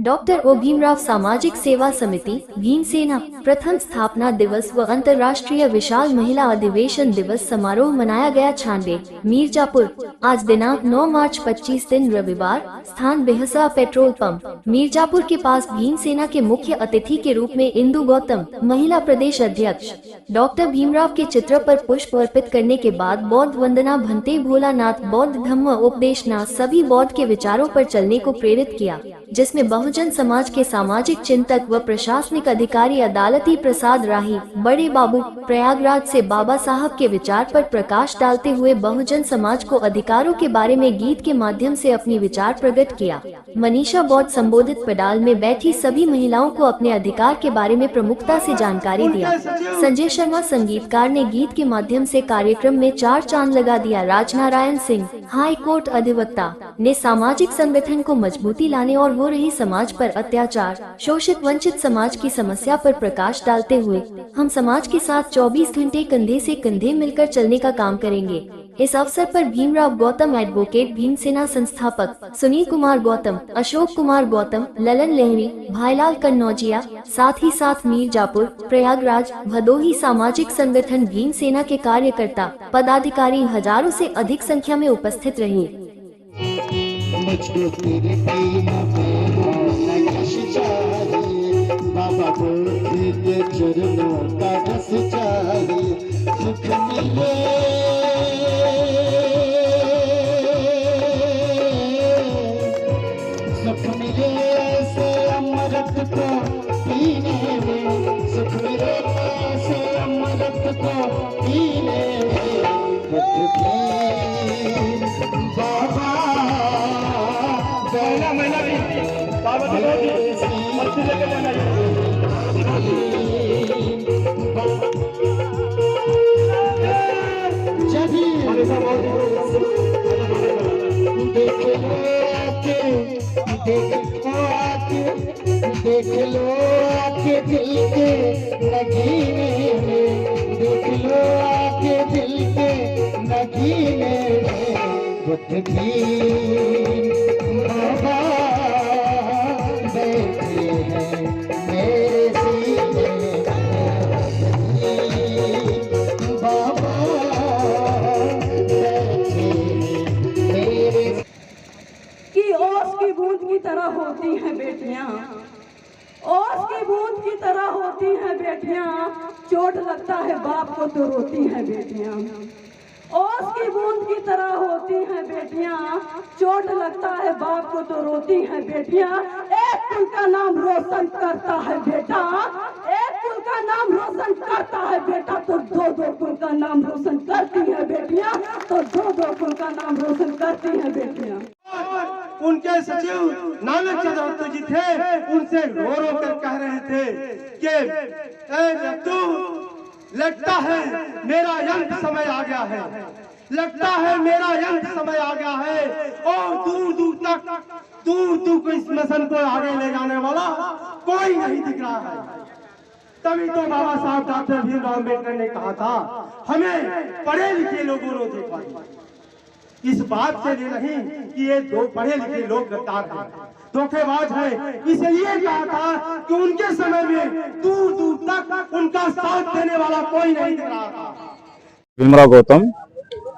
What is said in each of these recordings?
Doctor ओ भीमराव सामाजिक सेवा समिति भीमसेना प्रथम स्थापना दिवस व अंतर्राष्ट्रीय विशाल महिला अधिवेशन दिवस समारोह मनाया गया। 96 मीरजापुर। आज दिनांक 9 मार्च 25 दिन रविवार। स्थान बेहसा पेट्रोल पंप मीरजापुर के पास। भीमसेना के मुख्य अतिथि के रूप में इंदु गौतम, महिला प्रदेश अध्यक्ष। डॉक्टर भीमराव के चित्र पर पुष्प अर्पित करने के बाद बौद्ध वंदना भंते भोलानाथ बौद्ध धम्म उपदेशनाथ सभी बौद्ध के विचारों पर चलने को प्रेरित किया, जिसमें बहुजन समाज के सामाजिक चिंतक व प्रशासनिक अधिकारी अदालती प्रसाद राही, बड़े बाबू प्रयागराज से बाबा साहब के विचार पर प्रकाश डालते हुए बहुजन समाज को अधिकारों के बारे में गीत के माध्यम से अपनी विचार प्रकट किया। मनीषा बौद्ध संबोधित पंडाल में बैठी सभी महिलाओं को अपने अधिकार के बारे में प्रमुखता से जानकारी दिया। संजय शर्मा संगीतकार ने गीत के माध्यम से कार्यक्रम में चार चांद लगा दिया। राजनारायण सिंह हाई कोर्ट अधिवक्ता ने सामाजिक संगठन को मजबूती लाने और हो रही समाज पर अत्याचार, शोषित वंचित समाज की समस्या पर प्रकाश डालते हुए हम समाज के साथ 24 घंटे कंधे से कंधे मिलकर चलने का काम करेंगे। इस अवसर पर भीमराव गौतम एडवोकेट, भीमसेना संस्थापक सुनील कुमार गौतम, अशोक कुमार गौतम, ललन लहरी, भाईलाल कन्नौजिया, साथ ही साथ मीरजापुर, प्रयागराज, भदोही सामाजिक संगठन भीमसेना के कार्यकर्ता, पदाधिकारी हजारों से अधिक संख्या में उपस्थित रहे। बाबा बुद्ध के चरणों का रस चाहिए, सुख मिले से अमृत को पीने में, सुख मिले से अमृत को पीने में। बाबा देख लो आके दिल के नगीने में, देख लो आके दिल के नगीने में। बुद्ध भीम बाबा बैठे हैं मेरे सीने में, बाबा बैठे मेरे। कि ओस की बूंद की तरह होती हैं बेटियां, ओस की बूंद की तरह होती हैं बेटियां, चोट लगता है बाप को तो रोती हैं बेटियां। ओस की बूंद की तरह होती हैं बेटियां, चोट लगता है बाप को तो रोती हैं बेटियां। एक कुल का नाम रोशन करता है बेटा, एक कुल का नाम रोशन करता है बेटा, तो दो दो कुल का नाम रोशन करती है बेटियां, तो दो दो कुल का नाम रोशन करती है बेटियां। उनके सचिव नानक चंद्र जी थे, उनसे रो रो कर कह रहे थे कि तू लगता है मेरा अंत समय आ गया है, लगता है मेरा अंत समय आ गया है, और दूर दूर तक दूर इस मिशन को आगे ले जाने वाला कोई नहीं दिख रहा है। तभी तो बाबा साहब डॉक्टर भीमराव अम्बेडकर ने कहा था, हमें पढ़े लिखे लोगों ने देखा। इस बात से ये नहीं कि ये दो पढ़े लिखे लोग गद्दार हैं, धोखेबाज हैं, इसलिए कहा था कि उनके समय में दूर दूर तक उनका साथ देने वाला कोई नहीं दिख रहा था। भीमराव गौतम,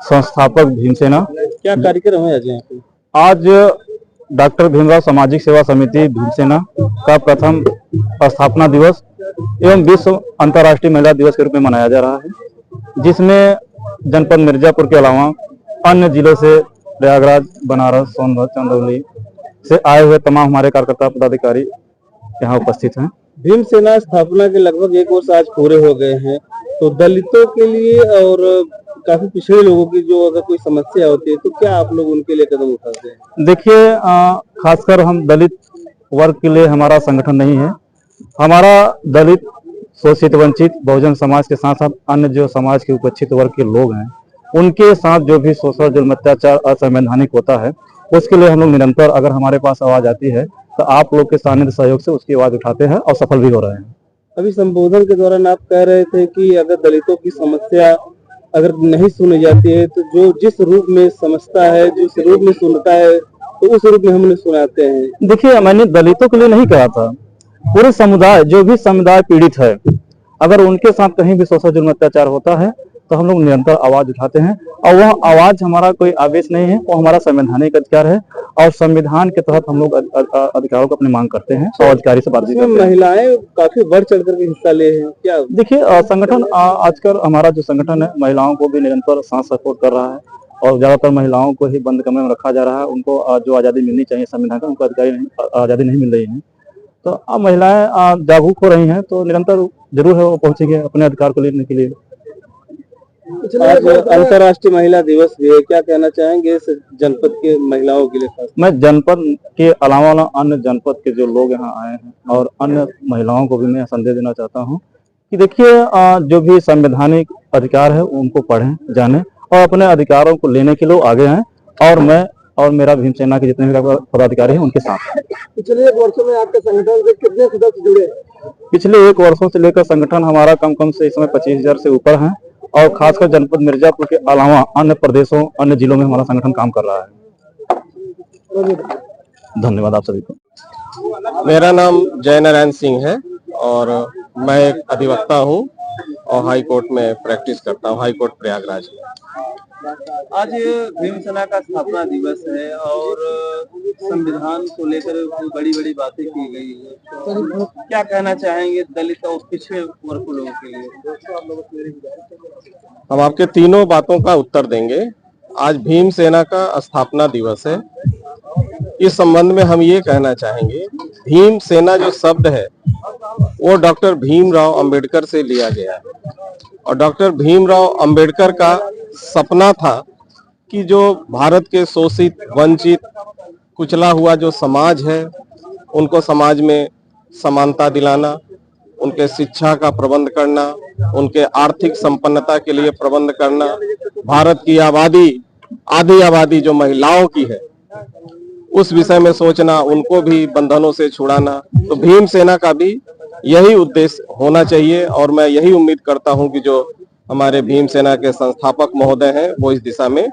संस्थापक भीमसेना। क्या कार्यक्रम है आज यहाँ पे? आज डॉक्टर भीमराव सामाजिक सेवा समिति भीमसेना का प्रथम स्थापना दिवस एवं विश्व अंतर्राष्ट्रीय महिला दिवस के रूप में मनाया जा रहा है, जिसमें जनपद मिर्जापुर के अलावा अन्य जिलों से प्रयागराज, बनारस, सोनभद्र, चंदौली से आए हुए तमाम हमारे कार्यकर्ता पदाधिकारी यहाँ उपस्थित हैं। भीमसेना स्थापना के लगभग 1 वर्ष आज पूरे हो गए हैं, तो दलितों के लिए और काफी पिछड़े लोगों की जो अगर कोई समस्या होती है तो क्या आप लोग उनके लिए कदम उठाते हैं? देखिए, खासकर हम दलित वर्ग के लिए हमारा संगठन नहीं है। हमारा दलित, शोषित, वंचित बहुजन समाज के साथ साथ अन्य जो समाज के उपेक्षित वर्ग के लोग हैं, उनके साथ जो भी शोषण, जुल्म, अत्याचार असंवैधानिक होता है, उसके लिए हम लोग निरंतर अगर हमारे पास आवाज आती है तो आप लोग के सानिध्य सहयोग से उसकी आवाज उठाते हैं और सफल भी हो रहे हैं। अभी संबोधन के दौरान आप कह रहे थे कि अगर दलितों की समस्या अगर नहीं सुनी जाती है तो जो जिस रूप में समझता है, जिस रूप में सुनता है, तो उस रूप में हम उन्हें सुनाते हैं। देखिए, मैंने दलितों के लिए नहीं कहा था, पूरे समुदाय, जो भी समुदाय पीड़ित है, अगर उनके साथ कहीं भी शोषण जुल्म अत्याचार होता है तो हम लोग निरंतर आवाज उठाते हैं। और वह आवाज हमारा कोई आवेश नहीं है, वो हमारा संवैधानिक अधिकार है और संविधान के तहत हम लोग अधिकारों को अपनी मांग करते हैं और अधिकारी से बातचीत करते हैं। महिलाएं काफी बढ़ चढ़ करके हिस्सा ले हैं क्या? देखिए, संगठन आजकल हमारा जो संगठन है महिलाओं को भी निरंतर साथ सपोर्ट कर रहा है और ज्यादातर महिलाओं को ही बंद कमरे में रखा जा रहा है। उनको जो आजादी मिलनी चाहिए संविधान का, उनको आजादी नहीं मिल रही है। तो अब महिलाएं जागरूक हो रही हैं, तो निरंतर जरूर है वो पहुंचेंगे अपने अधिकार को लेने के लिए। आज अंतर्राष्ट्रीय महिला दिवस भी है, क्या कहना चाहेंगे इस जनपद के महिलाओं के लिए? मैं जनपद के अलावा अन्य जनपद के जो लोग यहाँ आए हैं और अन्य महिलाओं को भी मैं संदेश देना चाहता हूँ कि देखिए, जो भी संवैधानिक अधिकार है उनको पढ़ें, जानें और अपने अधिकारों को लेने के लिए आगे आए। और मैं और मेरा भीमसेना के जितने भी पदाधिकारी हैं उनके साथ। पिछले 1 वर्षों में आपके संगठन से कितने सदस्य जुड़े? पिछले 1 वर्षों से लेकर संगठन हमारा कम से इस समय 25,000 से ऊपर है और खासकर जनपद मिर्जापुर के अलावा अन्य प्रदेशों, अन्य जिलों में हमारा संगठन काम कर रहा है। धन्यवाद आप सभी को। मेरा नाम जय नारायण सिंह है और मैं एक अधिवक्ता हूँ और हाई कोर्ट में प्रैक्टिस करता हूँ, हाई कोर्ट प्रयागराज में। आज भीमसेना का स्थापना दिवस है और संविधान को लेकर बड़ी बड़ी बातें की गई है, तो क्या कहना चाहेंगे दलित और पिछड़े वर्ग लोगों के लिए? हम आपके तीनों बातों का उत्तर देंगे। आज भीमसेना का स्थापना दिवस है। इस संबंध में हम ये कहना चाहेंगे, भीमसेना जो शब्द है वो डॉक्टर भीमराव अंबेडकर से लिया गया है और डॉक्टर भीमराव अंबेडकर का सपना था कि जो भारत के शोषित, वंचित, कुचला हुआ जो समाज है उनको समाज में समानता दिलाना, उनके शिक्षा का प्रबंध करना, उनके आर्थिक संपन्नता के लिए प्रबंध करना, भारत की आबादी, आधी आबादी जो महिलाओं की है उस विषय में सोचना, उनको भी बंधनों से छुड़ाना। तो भीमसेना का भी यही उद्देश्य होना चाहिए और मैं यही उम्मीद करता हूं कि जो हमारे भीमसेना के संस्थापक महोदय हैं वो इस दिशा में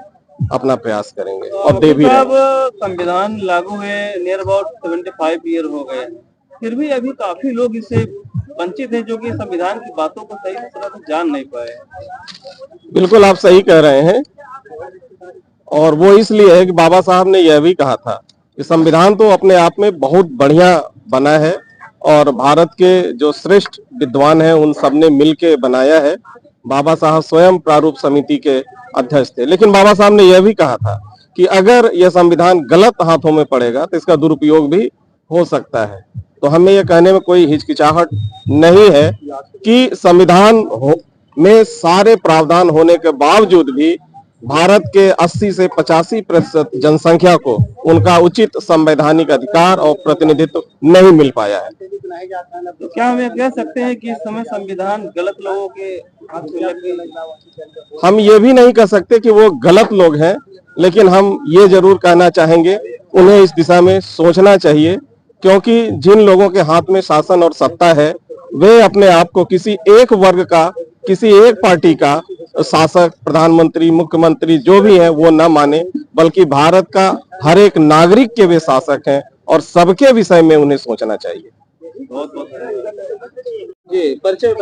अपना प्रयास करेंगे और दे भी। अब संविधान लागू हुए नियर अबाउट 75 ईयर हो गए, फिर भी अभी काफी लोग इससे वंचित हैं जो कि संविधान की बातों को सही तरह से जान नहीं पाए। बिल्कुल आप सही कह रहे हैं और वो इसलिए है कि बाबा साहब ने यह भी कहा था कि संविधान तो अपने आप में बहुत बढ़िया बना है और भारत के जो श्रेष्ठ विद्वान हैं उन सब ने मिल के बनाया है। बाबा साहब स्वयं प्रारूप समिति के अध्यक्ष थे, लेकिन बाबा साहब ने यह भी कहा था कि अगर यह संविधान गलत हाथों में पड़ेगा तो इसका दुरुपयोग भी हो सकता है। तो हमें यह कहने में कोई हिचकिचाहट नहीं है कि संविधान में सारे प्रावधान होने के बावजूद भी भारत के 80 से 85% जनसंख्या को उनका उचित संवैधानिक अधिकार और प्रतिनिधित्व नहीं मिल पाया है। तो क्या हम ये कह सकते हैं कि इस समय संविधान गलत लोगों के हाथ में लग गई? हम ये भी नहीं कह सकते कि वो गलत लोग हैं, लेकिन हम ये जरूर कहना चाहेंगे उन्हें इस दिशा में सोचना चाहिए, क्योंकि जिन लोगों के हाथ में शासन और सत्ता है वे अपने आप को किसी एक वर्ग का, किसी एक पार्टी का शासक, प्रधानमंत्री, मुख्यमंत्री जो भी है वो न माने, बल्कि भारत का हर एक नागरिक के वे शासक हैं और सबके विषय में उन्हें सोचना चाहिए। जी, परिचय।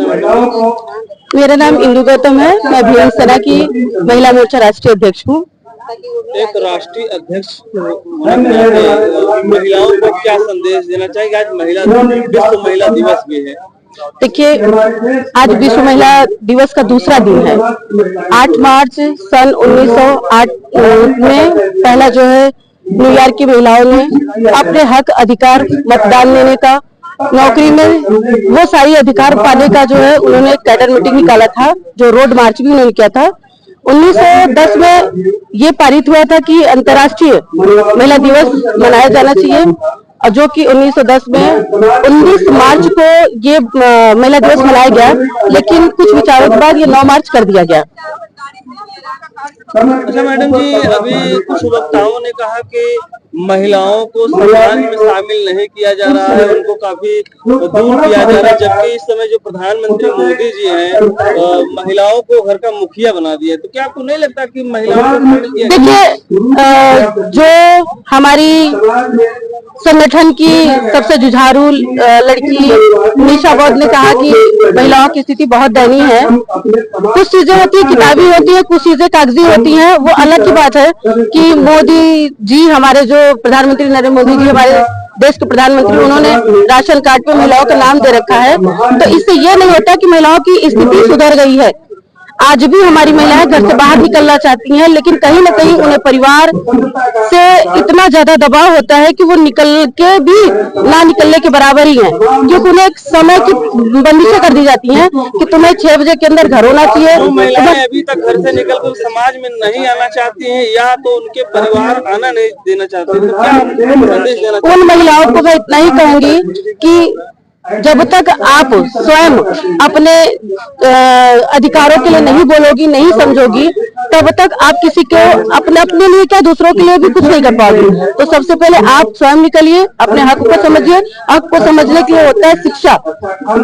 मेरा नाम इंदु गौतम है, मैं भीमसेना की महिला मोर्चा राष्ट्रीय अध्यक्ष हूँ। एक राष्ट्रीय अध्यक्ष महिलाओं को क्या संदेश देना चाहिए? आज विश्व महिला दिवस भी है। देखिए, आज विश्व महिला दिवस का दूसरा दिन है। 8 मार्च सन 1908 में पहला जो है न्यूयॉर्क की महिलाओं ने अपने हक, अधिकार, मतदान लेने का, नौकरी में वो सारी अधिकार पाने का जो है उन्होंने कैडर मीटिंग निकाला था, जो रोड मार्च भी उन्होंने किया था। 1910 में ये पारित हुआ था कि अंतर्राष्ट्रीय महिला दिवस मनाया जाना चाहिए और जो कि 1910 में 19 मार्च को ये महिला दिवस मनाया गया, लेकिन कुछ विचारों के बाद ये 9 मार्च कर दिया गया। अच्छा मैडम जी, अभी कुछ वक्ताओं ने कहा कि महिलाओं को संविधान में शामिल नहीं किया जा रहा है, उनको काफी दूर किया जा रहा है, जबकि इस समय जो प्रधानमंत्री मोदी जी हैं महिलाओं को घर का मुखिया बना दिया। तो क्या आपको नहीं लगता कि महिलाओं को शामिल किया? देखिए, जो हमारी संगठन की सबसे जुझारू लड़की निशा बौद्ध ने कहा कि महिलाओं की स्थिति बहुत दयनीय है। कुछ चीजें होती है किताबी होती है, कुछ चीजें कागजी होती हैं। वो अलग की बात है कि मोदी जी, हमारे जो प्रधानमंत्री नरेंद्र मोदी जी, हमारे देश के प्रधानमंत्री, उन्होंने राशन कार्ड पे महिलाओं का नाम दे रखा है। तो इससे ये नहीं होता कि महिलाओं की स्थिति सुधर गई है। आज भी हमारी महिलाएं घर से बाहर निकलना चाहती हैं, लेकिन कहीं ना कहीं उन्हें परिवार से इतना ज्यादा दबाव होता है कि वो निकल के भी ना निकलने के बराबर ही है, क्योंकि उन्हें एक समय की बंदिशें कर दी जाती हैं कि तुम्हें 6 बजे के अंदर घर होना चाहिए। जो महिलाएं अभी तक घर से निकलकर समाज में नहीं आना चाहती हैं या तो उनके परिवार आना नहीं देना चाहते, तो क्या संदेश देना चाहते? उन महिलाओं को मैं इतना ही कहूंगी कि जब तक आप स्वयं अपने अधिकारों के लिए नहीं बोलोगी, नहीं समझोगी, तब तक आप किसी को अपने लिए क्या दूसरों के लिए भी कुछ नहीं कर पाओगे। तो सबसे पहले आप स्वयं निकलिए, अपने हक को समझिए। हक को समझने के लिए होता है शिक्षा।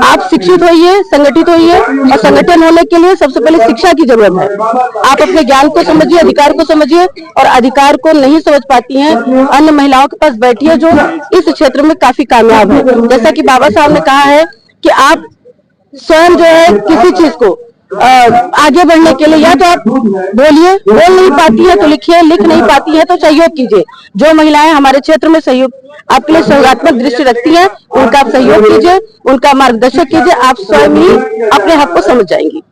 आप शिक्षित होइए, संगठित होइए, और संगठन होने के लिए सबसे पहले शिक्षा की जरूरत है। आप अपने ज्ञान को समझिए, अधिकार को समझिए, और अधिकार को नहीं समझ पाती हैं अन्य महिलाओं के पास बैठिए जो इस क्षेत्र में काफी कामयाब है। जैसा कि बाबा साहब ने कहा है कि आप स्वयं जो है किसी चीज को आगे बढ़ने के लिए या तो आप बोलिए, बोल नहीं पाती है तो लिखिए, लिख नहीं पाती है तो सहयोग कीजिए। जो महिलाएं हमारे क्षेत्र में सहयोग आपके लिए सहयोगात्मक दृष्टि रखती हैं, उनका आप सहयोग कीजिए, उनका मार्गदर्शन कीजिए। आप स्वयं ही अपने हक को समझ जाएंगी।